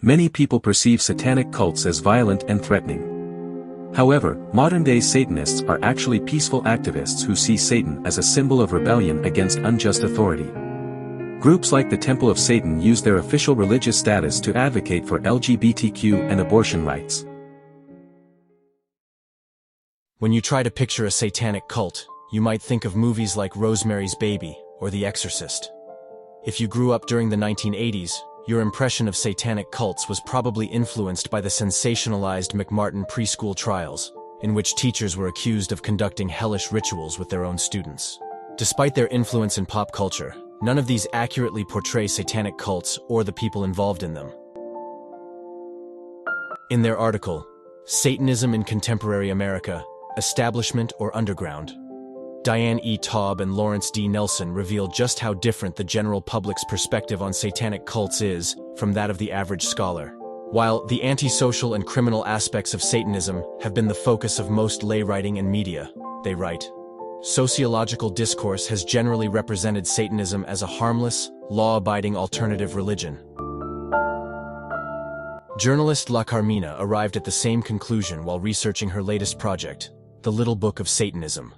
Many people perceive satanic cults as violent and threatening. However, modern-day Satanists are actually peaceful activists who see Satan as a symbol of rebellion against unjust authority. Groups like the Temple of Satan use their official religious status to advocate for LGBTQ and abortion rights. When you try to picture a satanic cult, you might think of movies like Rosemary's Baby or The Exorcist. If you grew up during the 1980s, your impression of satanic cults was probably influenced by the sensationalized McMartin preschool trials, in which teachers were accused of conducting hellish rituals with their own students. Despite their influence in pop culture, none of these accurately portray satanic cults or the people involved in them. In their article, Satanism in Contemporary America, Establishment or Underground, Diane E. Taub and Lawrence D. Nelson reveal just how different the general public's perspective on satanic cults is from that of the average scholar. While the antisocial and criminal aspects of Satanism have been the focus of most lay writing and media, they write, sociological discourse has generally represented Satanism as a harmless, law-abiding alternative religion. Journalist La Carmina arrived at the same conclusion while researching her latest project, The Little Book of Satanism,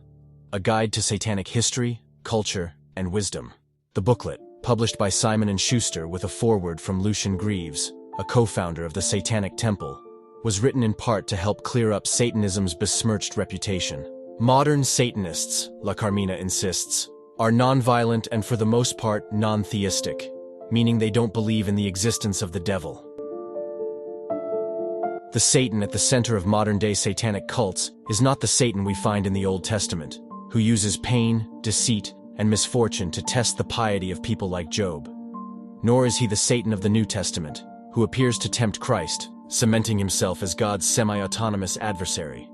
a guide to satanic history, culture, and wisdom. The booklet, published by Simon & Schuster with a foreword from Lucian Greaves, a co-founder of the Satanic Temple, was written in part to help clear up Satanism's besmirched reputation. Modern Satanists, La Carmina insists, are non-violent and for the most part non-theistic, meaning they don't believe in the existence of the devil. The Satan at the center of modern-day satanic cults is not the Satan we find in the Old Testament, who uses pain, deceit, and misfortune to test the piety of people like Job. Nor is he the Satan of the New Testament, who appears to tempt Christ, cementing himself as God's semi-autonomous adversary.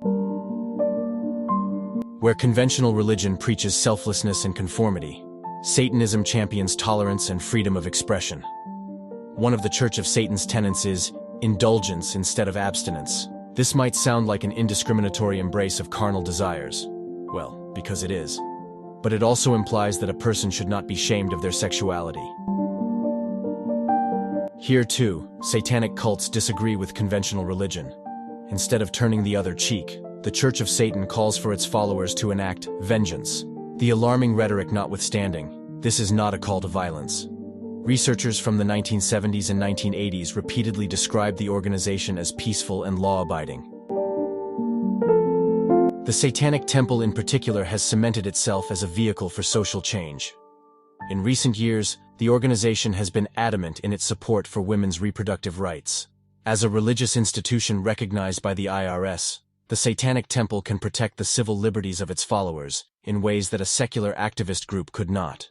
Where conventional religion preaches selflessness and conformity, Satanism champions tolerance and freedom of expression. One of the Church of Satan's tenets is indulgence instead of abstinence. This might sound like an indiscriminatory embrace of carnal desires. Well, because it is. But it also implies that a person should not be shamed of their sexuality. Here too, satanic cults disagree with conventional religion. Instead of turning the other cheek, the Church of Satan calls for its followers to enact vengeance. The alarming rhetoric notwithstanding, this is not a call to violence. Researchers from the 1970s and 1980s repeatedly described the organization as peaceful and law-abiding. The Satanic Temple in particular has cemented itself as a vehicle for social change. In recent years, the organization has been adamant in its support for women's reproductive rights. As a religious institution recognized by the IRS, the Satanic Temple can protect the civil liberties of its followers in ways that a secular activist group could not.